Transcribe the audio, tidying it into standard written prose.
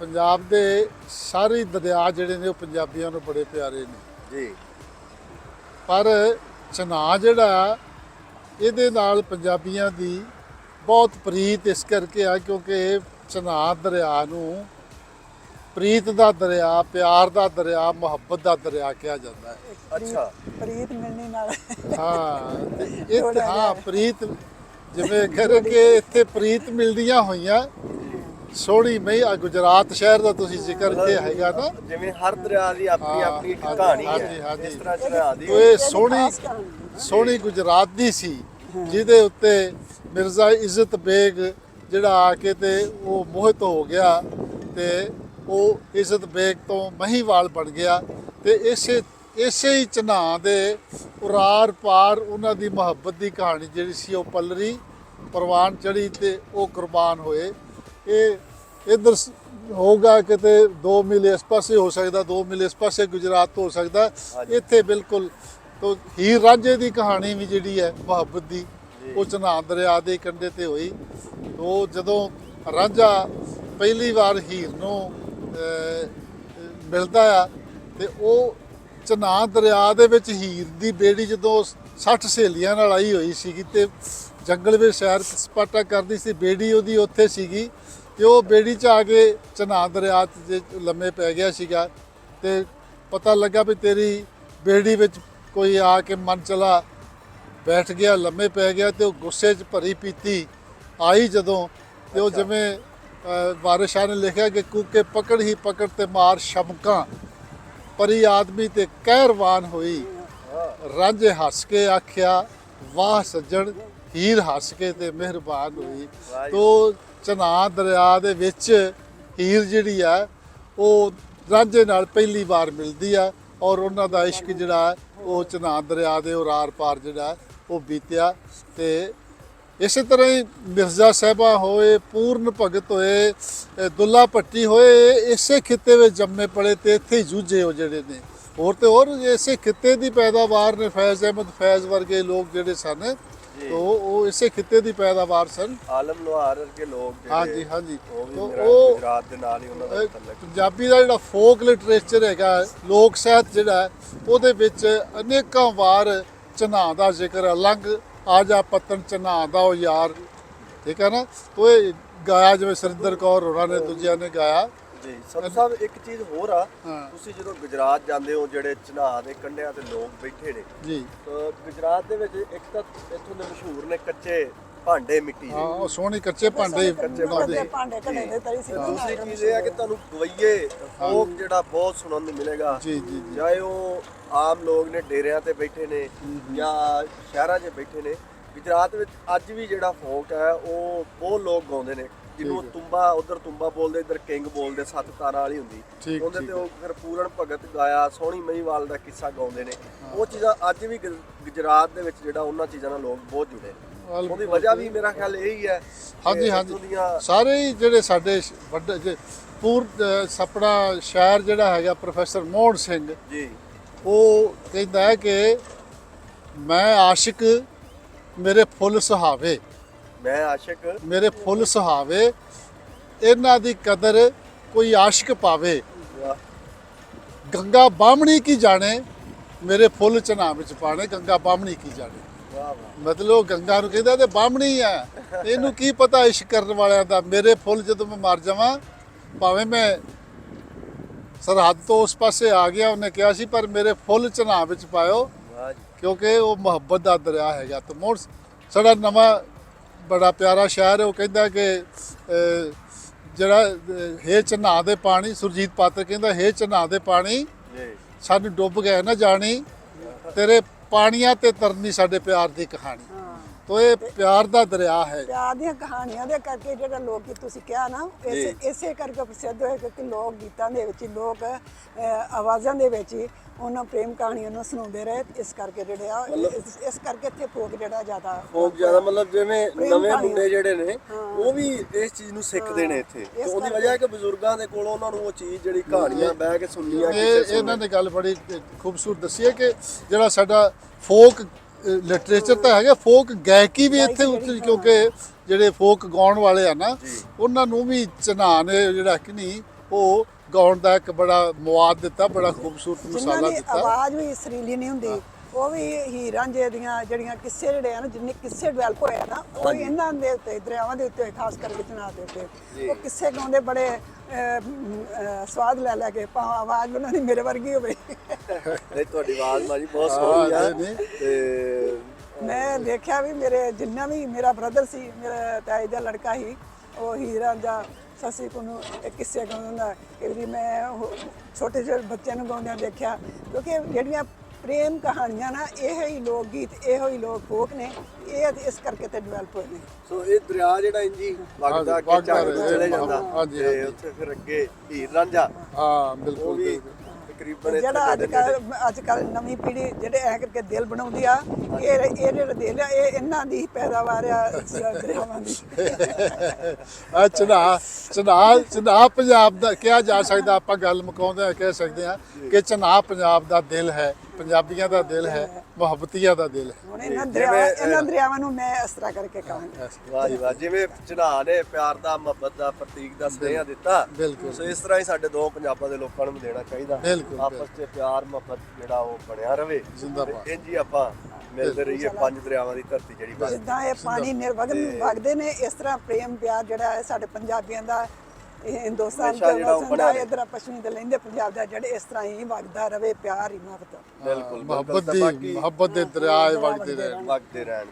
ਪੰਜਾਬ ਦੇ ਸਾਰੇ ਦਰਿਆ ਜਿਹੜੇ ਨੇ ਉਹ ਪੰਜਾਬੀਆਂ ਨੂੰ ਬੜੇ ਪਿਆਰੇ ਨੇ ਜੀ। ਪਰ ਚਨਾਹ ਜਿਹੜਾ ਇਹਦੇ ਨਾਲ ਪੰਜਾਬੀਆਂ ਦੀ ਬਹੁਤ ਪ੍ਰੀਤ ਇਸ ਕਰਕੇ ਆ ਕਿਉਂਕਿ ਚਨਾਹ ਦਰਿਆ ਨੂੰ ਪ੍ਰੀਤ ਦਾ ਦਰਿਆ, ਪਿਆਰ ਦਾ ਦਰਿਆ, ਮੁਹੱਬਤ ਦਾ ਦਰਿਆ ਕਿਹਾ ਜਾਂਦਾ ਹੈ। ਅੱਛਾ, ਪ੍ਰੀਤ ਮਿਲਣੀ ਨਾਲ ਹਾਂ ਤੇ ਹਾਂ ਪ੍ਰੀਤ ਜਿਵੇਂ ਕਰਕੇ ਇੱਥੇ ਪ੍ਰੀਤ ਮਿਲਦੀਆਂ ਹੋਈਆਂ ਸੋਹਣੀ ਮਈ ਆ ਗੁਜਰਾਤ ਸ਼ਹਿਰ ਦਾ ਤੁਸੀਂ ਜ਼ਿਕਰ ਕਿਹਾ ਹੈਗਾ ਨਾ, ਜਿਵੇਂ ਹਰ ਦਰਿਆ ਦੀ ਆਪਣੀ ਆਪਣੀ ਇੱਕ ਕਹਾਣੀ ਹਾਂਜੀ, ਹੈ, ਹਾਂਜੀ। ਇਸ ਤਰ੍ਹਾਂ ਚਨਾਹ ਦੀ ਇਹ ਸੋਹਣੀ ਗੁਜਰਾਤ ਦੀ ਸੀ ਜਿਹਦੇ ਉੱਤੇ ਮਿਰਜ਼ਾ ਇੱਜ਼ਤ ਬੇਗ ਜਿਹੜਾ ਆ ਕੇ ਤੇ ਉਹ ਮੋਹਿਤ ਹੋ ਗਿਆ ਤੇ ਉਹ ਇੱਜ਼ਤ ਬੇਗ ਤੋਂ ਮਹੀਵਾਲ ਬਣ ਗਿਆ ਤੇ ਇਸੇ ਹੀ ਚਨਾਹ ਦੇ ਉਰਾਰ ਪਾਰ ਉਹਨਾਂ ਦੀ ਮੁਹੱਬਤ ਦੀ ਕਹਾਣੀ ਜਿਹੜੀ ਸੀ ਉਹ ਪਲਰੀ ਪ੍ਰਵਾਨ ਚੜੀ ਤੇ ਉਹ ਕੁਰਬਾਨ ਹੋਏ। ਇਹ ਇਧਰ ਹੋਊਗਾ ਕਿਤੇ 2 ਮੀਲ ਇਸ ਪਾਸੇ ਹੋ ਸਕਦਾ, 2 ਮੀਲ ਇਸ ਪਾਸੇ ਗੁਜਰਾਤ ਤੋਂ ਹੋ ਸਕਦਾ। ਇੱਥੇ ਬਿਲਕੁਲ ਤੋਂ ਹੀਰ ਰਾਂਝੇ ਦੀ ਕਹਾਣੀ ਵੀ ਜਿਹੜੀ ਹੈ ਮੁਹੱਬਤ ਦੀ ਉਹ ਚਨਾਹ ਦਰਿਆ ਦੇ ਕੰਢੇ ਤੇ ਹੋਈ। ਉਹ ਜਦੋਂ ਰਾਂਝਾ ਪਹਿਲੀ ਵਾਰ ਹੀਰ ਨੂੰ ਮਿਲਦਾ ਆ ਤੇ ਉਹ ਚਨਾਹ ਦਰਿਆ ਦੇ ਵਿੱਚ ਹੀਰ ਦੀ ਬੇੜੀ ਜਦੋਂ 60 ਸਹੇਲੀਆਂ ਨਾਲ ਆਈ ਹੋਈ ਸੀਗੀ ਤੇ ਜੰਗਲ ਵਿੱਚ ਸੈਰ ਸਪਾਟਾ ਕਰਦੀ ਸੀ, ਬੇੜੀ ਉਹਦੀ ਉੱਥੇ ਸੀਗੀ ਤੇ ਉਹ ਬੇੜੀ 'ਚ ਆ ਕੇ ਚਨਾਹ ਦਰਿਆ 'ਚ ਲੰਮੇ ਪੈ ਗਿਆ ਸੀਗਾ ਤੇ ਪਤਾ ਲੱਗਾ ਵੀ ਤੇਰੀ ਬੇੜੀ ਵਿੱਚ ਕੋਈ ਆ ਕੇ ਮਨ ਚਲਾ ਬੈਠ ਗਿਆ, ਲੰਮੇ ਪੈ ਗਿਆ ਤੇ ਉਹ ਗੁੱਸੇ 'ਚ ਭਰੀ ਪੀਤੀ ਆਈ ਜਦੋਂ ਤੇ ਉਹ ਜਿਵੇਂ ਵਾਰਿਸ ਸ਼ਾਹ ਨੇ ਲਿਖਿਆ ਕਿ ਕੂਕੇ ਪਕੜ ਹੀ ਪਕੜ ਤੇ ਮਾਰ ਸ਼ਮਕਾਂ ਪਰੀ ਆਦਮੀ ਤੇ ਕਹਿਰਵਾਨ ਹੋਈ, ਰਾਂਝੇ ਹੱਸ ਕੇ ਆਖਿਆ ਵਾਹ ਸੱਜਣ, ਹੀਰ ਹੱਸ ਕੇ ਤੇ ਮਿਹਰਬਾਨ ਹੋਈ। ਤੋ ਚਨਾਹ ਦਰਿਆ ਦੇ ਵਿੱਚ ਹੀਰ ਜਿਹੜੀ ਆ ਉਹ ਰਾਂਝੇ ਨਾਲ ਪਹਿਲੀ ਵਾਰ ਮਿਲਦੀ ਆ ਔਰ ਉਹਨਾਂ ਦਾ ਇਸ਼ਕ ਜਿਹੜਾ ਉਹ ਚਨਾਹ ਦਰਿਆ ਦੇ ਉਰਾਰ ਪਾਰ ਜਿਹੜਾ ਉਹ ਬੀਤਿਆ। ਤੇ ਇਸੇ ਤਰ੍ਹਾਂ ਹੀ ਮਿਰਜ਼ਾ ਸਾਹਿਬਾ ਹੋਏ, ਪੂਰਨ ਭਗਤ ਹੋਏ, ਦੁੱਲਾ ਭੱਟੀ ਹੋਏ, ਇਸੇ ਖਿੱਤੇ ਵਿੱਚ ਜੰਮੇ ਪਲੇ ਤੇ ਇੱਥੇ ਹੀ ਜੂਝੇ ਉਹ ਜਿਹੜੇ ਨੇ। ਹੋਰ ਤੇ ਹੋਰ ਇਸੇ ਖਿੱਤੇ ਦੀ ਪੈਦਾਵਾਰ ਨੇ। ਫੈਜ਼ ਅਹਿਮਦ ਫੈਜ਼ ਵਰਗੇ ਲੋਕ ਜਿਹੜੇ ਸਨ ਉਹ ਇਸੇ ਖਿੱਤੇ ਦੀ ਪੈਦਾਵਾਰ ਸਨ। ਆਲਮ ਲੋਹਾਰ ਵਰਗੇ ਲੋਕ ਜਿਹੜੇ ਹਾਂਜੀ ਹਾਂਜੀ ਉਹ ਗੁਜਰਾਤ ਦੇ ਨਾਲ ਹੀ ਉਹਨਾਂ ਦਾ ਤਲਕ। ਪੰਜਾਬੀ ਦਾ ਜਿਹੜਾ ਫੋਕ ਲਿਟਰੇਚਰ ਹੈਗਾ, ਲੋਕ ਸਾਹਿਤ ਜਿਹੜਾ ਉਹਦੇ ਵਿੱਚ ਅਨੇਕਾਂ ਵਾਰ ਚਨਾਹ ਦਾ ਜ਼ਿਕਰ, ਅਲੰਗ ਆ ਜਾ ਪਤਨ ਚਨਾਹ ਦਾ ਉਹ ਯਾਰ, ਠੀਕ ਹੈ ਨਾ। ਤੋ ਇਹ ਗਾਇਆ ਜਿਵੇਂ ਸੁਰਿੰਦਰ ਕੌਰ ਹੋਰਾਂ ਨੇ ਦੂਜਿਆਂ ਨੇ ਗਾਇਆ ਜੀ। ਸੰਧੂ ਸਾਹਿਬ ਇੱਕ ਚੀਜ਼ ਹੋਰ ਆ, ਤੁਸੀਂ ਜਦੋਂ ਗੁਜਰਾਤ ਜਾਂਦੇ ਹੋ ਜਿਹੜੇ ਚਨਾਹ ਦੇ ਕੰਢਿਆਂ ਤੇ ਲੋਕ ਬੈਠੇ ਨੇ ਜੀ, ਗੁਜਰਾਤ ਦੇ ਵਿੱਚ ਇੱਕ ਤਾਂ ਇੱਥੋਂ ਦੇ ਮਸ਼ਹੂਰ ਨੇ ਕੱਚੇ ਭਾਂਡੇ ਮਿੱਟੀ ਦੇ। ਹਾਂ ਉਹ ਸੋਹਣੀ ਕੱਚੇ ਭਾਂਡੇ ਬਣਾਉਂਦੇ। ਭਾਂਡੇ ਘੜੇ ਦੇ ਤਰੀ ਸੀ। ਦੂਸਰੀ ਚੀਜ਼ ਇਹ ਆ ਕਿ ਤੁਹਾਨੂੰ ਗਵਈਏ ਫੋਕ ਜਿਹੜਾ ਬਹੁਤ ਸੁਣਨ ਨੂੰ ਮਿਲੇਗਾ, ਜੀ ਜੀ ਜੀ। ਚਾਹੇ ਉਹ ਆਮ ਲੋਕ ਨੇ ਡੇਰਿਆਂ ਤੇ ਬੈਠੇ ਨੇ ਜਾਂ ਸ਼ਹਿਰਾਂ 'ਚ ਬੈਠੇ ਨੇ। ਗੁਜਰਾਤ ਵਿੱਚ ਅੱਜ ਵੀ ਜਿਹੜਾ ਫੋਕ ਹੈ ਉਹ ਬਹੁਤ ਲੋਕ ਗਾਉਂਦੇ ਨੇ, ਜਿਹਨੂੰ ਤੁੰਬਾ, ਉਧਰ ਤੁੰਬਾ ਬੋਲਦੇ, ਇੱਧਰ ਕਿੰਗ ਬੋਲਦੇ, 7 ਤਾਰਾਂ ਵਾਲੀ ਹੁੰਦੀ ਉਹਦੇ ਤੇ ਉਹ ਫਿਰ ਪੂਰਨ ਭਗਤ ਗਾਇਆ, ਸੋਹਣੀ ਮਹੀਵਾਲ ਦਾ ਕਿੱਸਾ ਗਾਉਂਦੇ ਨੇ। ਉਹ ਚੀਜ਼ਾਂ ਅੱਜ ਵੀ ਗੁਜਰਾਤ ਦੇ ਵਿੱਚ ਜਿਹੜਾ ਉਹਨਾਂ ਚੀਜ਼ਾਂ ਨਾਲ ਲੋਕ ਬਹੁਤ ਜੁੜੇ ਨੇ। ਉਹਦੀ ਵਜ੍ਹਾ ਵੀ ਮੇਰਾ ਖਿਆਲ ਇਹੀ ਹੈ। ਹਾਂਜੀ ਹਾਂਜੀ, ਸਾਰੇ ਹੀ ਜਿਹੜੇ ਸਾਡੇ ਵੱਡੇ ਆਪਣਾ ਸ਼ਾਇਰ ਜਿਹੜਾ ਹੈਗਾ ਪ੍ਰੋਫੈਸਰ ਮੋਹਨ ਸਿੰਘ ਜੀ, ਉਹ ਕਹਿੰਦਾ ਹੈ ਕਿ ਮੈਂ ਆਸ਼ਿਕ ਮੇਰੇ ਫੁੱਲ ਸੁਹਾਵੇ, ਮੈਂ ਆਸ਼ਿਕ ਮੇਰੇ ਫੁੱਲ ਸੁਹਾਵੇ, ਇਹਨਾਂ ਦੀ ਕਦਰ ਕੋਈ ਆਸ਼ਿਕ ਪਾਵੇ, ਗੰਗਾ ਬਾਹਮਣੀ ਕੀ ਜਾਣੇ ਮੇਰੇ ਫੁੱਲ ਚਨਾਹ ਵਿੱਚ ਪਾਣੇ, ਗੰਗਾ ਬਾਹਮਣੀ ਕੀ ਜਾਣੇ। ਮਤਲਬ ਗੰਗਾ ਨੂੰ ਕਹਿੰਦਾ ਤੇ ਬਾਹਮਣੀ ਆ, ਇਹਨੂੰ ਕੀ ਪਤਾ ਇਸ਼ਕ ਕਰਨ ਵਾਲਿਆਂ ਦਾ। ਮੇਰੇ ਫੁੱਲ ਜਦੋਂ ਮੈਂ ਮਰ ਜਾਵਾਂ, ਭਾਵੇਂ ਮੈਂ ਸਰਹੱਦ ਤੋਂ ਉਸ ਪਾਸੇ ਆ ਗਿਆ, ਉਹਨੇ ਕਿਹਾ ਸੀ, ਪਰ ਮੇਰੇ ਫੁੱਲ ਚਨਾਹ ਵਿੱਚ ਪਾਇਓ ਕਿਉਂਕਿ ਉਹ ਮੁਹੱਬਤ ਦਾ ਦਰਿਆ ਹੈਗਾ। ਤੇ ਮੋੜ ਸਾਡਾ ਨਵਾਂ ਬੜਾ ਪਿਆਰਾ ਸ਼ਾਇਰ ਹੈ, ਉਹ ਕਹਿੰਦਾ ਕਿ ਜਿਹੜਾ ਹੇ ਚਨਾਹ ਦੇ ਪਾਣੀ, ਸੁਰਜੀਤ ਪਾਤਰ ਕਹਿੰਦਾ ਹੇ ਚਨਾਹ ਦੇ ਪਾਣੀ ਸਾਨੂੰ ਡੁੱਬ ਗਏ ਨਾ ਜਾਣੀ, ਤੇਰੇ ਪਾਣੀਆਂ ਤੇ ਤਰਨੀ ਸਾਡੇ ਪਿਆਰ ਦੀ ਕਹਾਣੀ। ਤੋ ਇਹ ਪਿਆਰ ਦਾ ਦਰਿਆ ਹੈ। ਪਿਆਰ ਦੀਆਂ ਕਹਾਣੀਆਂ ਦੇ ਕਰਕੇ ਜਿਹੜਾ ਲੋਕ ਗੀਤ ਤੁਸੀਂ ਕਿਹਾ ਨਾ, ਇਸੇ ਕਰਕੇ ਪ੍ਰਸਿੱਧ ਹੋਏ ਕਿ ਲੋਕ ਗੀਤਾਂ ਦੇ ਵਿੱਚ ਲੋਕ ਆਵਾਜ਼ਾਂ ਦੇ ਵਿੱਚ ਉਹਨਾਂ ਪ੍ਰੇਮ ਕਹਾਣੀਆਂ ਨੂੰ ਸੁਣਾਉਂਦੇ ਰਹੇ। ਇਸ ਕਰਕੇ ਜਿਹੜੇ ਆ ਇਸ ਕਰਕੇ ਇੱਥੇ ਫੋਕ ਜਿਹੜਾ ਜ਼ਿਆਦਾ ਮਤਲਬ ਜਿਵੇਂ ਨਵੇਂ ਮੁੰਡੇ ਜਿਹੜੇ ਨੇ ਉਹ ਵੀ ਇਸ ਚੀਜ਼ ਨੂੰ ਸਿੱਖਦੇ ਨੇ ਇੱਥੇ। ਉਹਦੀ ਵਜ੍ਹਾ ਹੈ ਕਿ ਬਜ਼ੁਰਗਾਂ ਦੇ ਕੋਲੋਂ ਉਹਨਾਂ ਨੂੰ ਉਹ ਚੀਜ਼ ਜਿਹੜੀ ਕਹਾਣੀਆਂ ਬਹਿ ਕੇ ਸੁਣਨੀਆਂ। ਇਹਨਾਂ ਨੇ ਗੱਲ ਬੜੀ ਖੂਬਸੂਰਤ ਦੱਸੀ ਹੈ ਕਿ ਜਿਹੜਾ ਸਾਡਾ ਫੋਕ ਲਿਟਰੇਚਰ ਤਾਂ ਹੈਗਾ, ਫੋਕ ਗਾਇਕੀ ਵੀ ਇੱਥੇ ਉੱਤੇ, ਕਿਉਂਕਿ ਜਿਹੜੇ ਫੋਕ ਗਾਉਣ ਵਾਲੇ ਆ ਨਾ ਉਹਨਾਂ ਨੂੰ ਵੀ ਚਨਾਹ ਨੇ ਜਿਹੜਾ ਕਿ ਨਹੀਂ ਉਹ ਗਾਉਣ ਦਾ ਇੱਕ ਬੜਾ ਮਵਾਦ ਦਿੱਤਾ, ਬੜਾ ਖੂਬਸੂਰਤ ਜਿਨ੍ਹਾਂ ਮਸਾਲਾ ਦੀ ਦਿੱਤਾ। ਆਵਾਜ਼ ਵੀ ਸਰੀਲੀ ਨਹੀਂ ਹੁੰਦੀ, ਉਹ ਵੀ ਹੀਰ ਰਾਂਝੇ ਦੀਆਂ ਜਿਹੜੀਆਂ ਕਿੱਸੇ ਜਿਹੜੇ ਆ ਨਾ, ਜਿੰਨੇ ਕਿੱਸੇ ਡਿਵੈਲਪ ਹੋਏ ਆ ਨਾ, ਉਹ ਇਹਨਾਂ ਦੇ ਉੱਤੇ, ਦਰਿਆਵਾਂ ਦੇ ਉੱਤੇ, ਖਾਸ ਕਰਕੇ ਚਨਾਬ ਦੇ ਉੱਤੇ ਉਹ ਕਿੱਸੇ ਗਾਉਂਦੇ ਬੜੇ ਸਵਾਦ ਲੈ ਲੈ ਕੇ, ਭਾਵੇਂ ਆਵਾਜ਼ ਉਹਨਾਂ ਦੀ ਮੇਰੇ ਵਰਗੀ ਹੋਵੇ। ਨਹੀਂ ਤੁਹਾਡੀ ਆਵਾਜ਼ ਮਾਜੀ ਬਹੁਤ ਸੋਹਣੀ ਆ। ਨਹੀਂ, ਤੇ ਮੈਂ ਦੇਖਿਆ ਵੀ ਮੇਰੇ ਜਿੰਨਾ ਵੀ ਮੇਰਾ ਬ੍ਰਦਰ ਸੀ, ਮੇਰਾ ਤਾਏ ਦਾ ਲੜਕਾ ਸੀ, ਉਹ ਹੀਰ ਰਾਂਝਾ ਸੱਸੀ ਨੂੰ ਇੱਕ ਕਿੱਸੇ ਗਾਉਂਦਾ ਕਿ ਵੀ ਮੈਂ ਛੋਟੇ ਜਿਹੇ ਬੱਚਿਆਂ ਨੂੰ ਗਾਉਂਦਿਆਂ ਦੇਖਿਆ, ਕਿਉਂਕਿ ਜਿਹੜੀਆਂ ਪ੍ਰੇਮ ਕਹਾਣੀਆਂ ਨਾ, ਇਹੋ ਹੀ ਲੋਕ ਗੀਤ, ਇਹੋ ਹੀ ਲੋਕ ਫੋਕ ਨੇ, ਇਹ ਇਸ ਕਰਕੇ ਤੇ ਡਿਵੈਲਪ ਹੋਏ ਨੇ। ਸੋ ਇਹ ਦਰਿਆ ਜਿਹੜਾ ਇੰਜੀ ਵਗਦਾ ਅੱਗੇ ਵਗਦਾ ਝੱਗ ਰਹੇ, ਚਲੇ ਜਾਂਦਾ ਹਾਂਜੀ, ਤੇ ਉੱਥੇ ਫਿਰ ਅੱਗੇ ਹੀਰ ਰਾਂਝਾ ਹਾਂ ਉਹ ਬਿਲਕੁਲ ਵੀ ਬਿਲਕੁਲ। ਤਕਰੀਬਨ ਜਿਹੜਾ ਅੱਜ ਕੱਲ ਨਵੀਂ ਪੀੜ੍ਹੀ ਜਿਹੜੇ ਐ ਕਰਕੇ ਦਿਲ ਬਣਾਉਂਦੀ ਆ, ਇਹ ਜਿਹੜਾ ਦਿਲ ਆ, ਇਹ ਇਹਨਾਂ ਦੀ ਪੈਦਾਵਾਰ ਆ ਦਰਿਆਵਾਂ ਦੀ। ਚਨਾਬ ਪੰਜਾਬ ਦਾ ਕਿਹਾ ਜਾ ਸਕਦਾ, ਆਪਾਂ ਗੱਲ ਮੁਕਾਉਂਦੇ ਕਹਿ ਸਕਦੇ ਹਾਂ ਕਿ ਚਨਾਬ ਪੰਜਾਬ ਦਾ ਦਿਲ ਹੈ, ਪੰਜਾਬੀਆਂ ਦਾ ਦਿਲ ਹੈ, ਮੁਹੱਬਤੀਆਂ ਦਾ ਦਿਲ ਹੈ। ਹੁਣ ਇਹਨਾਂ ਦਰਿਆਵਾਂ ਨੂੰ ਮੈਂ ਇਸ ਤਰ੍ਹਾਂ ਕਰਕੇ ਕਹਾਂਗਾ। ਵਾਹ ਜੀ ਵਾਹ, ਜਿਵੇਂ ਚਨਾਹ ਨੇ ਪਿਆਰ ਦਾ, ਮੁਹੱਬਤ ਦਾ ਪ੍ਰਤੀਕ ਦਾ ਸੁਨੇਹਾ ਦਿੱਤਾ, ਬਿਲਕੁਲ। ਸੋ ਇਸ ਤਰ੍ਹਾਂ ਹੀ ਸਾਡੇ ਦੋ ਪੰਜਾਬਾਂ ਦੇ ਲੋਕਾਂ ਨੂੰ ਵੀ ਦੇਣਾ ਚਾਹੀਦਾ। ਬਿਲਕੁਲ, ਆਪਸ 'ਚ ਪਿਆਰ ਮੁਹੱਬਤ ਜਿਹੜਾ ਉਹ ਬਣਿਆ ਰਵੇ, ਜ਼ਿੰਦਾਬਾਦ। ਇੰਜ ਹੀ ਆਪਾਂ ਮਿਲਦੇ ਰਹੀਏ। ਪੰਜ ਦਰਿਆਵਾਂ ਦੀ ਧਰਤੀ ਜਿਹੜੀ ਬਸ ਜਿੱਦਾਂ ਇਹ ਪਾਣੀ ਨਿਰਵਗਨ ਵਗਦੇ ਨੇ, ਇਸ ਤਰ੍ਹਾਂ ਪ੍ਰੇਮ ਪਿਆਰ ਜਿਹੜਾ ਹੈ ਸਾਡੇ ਪੰਜਾਬੀਆਂ ਦਾ, ਇਹ ਹਿੰਦੁਸਤਾਨ ਹਮੇਸ਼ਾ ਜਿਹੜਾ ਉਹ ਦਾ ਬਣਿਆ ਰਹੇ। ਇਧਰ ਪੱਛਮੀ ਤੇ ਲੈਂਦੇ ਪੰਜਾਬ ਦਾ, ਜਿਹੜੇ ਇਸ ਤਰ੍ਹਾਂ ਹੀ ਵਗਦਾ ਰਵੇ ਪਿਆਰ ਹੀ ਮੁਹੱਬਤ। ਬਿਲਕੁਲ ਮੁਹੱਬਤ ਦੇ ਦਰਿਆ ਵਗਦੇ ਰਹਿਣ। ਵਗਦੇ ਰਹਿਣ।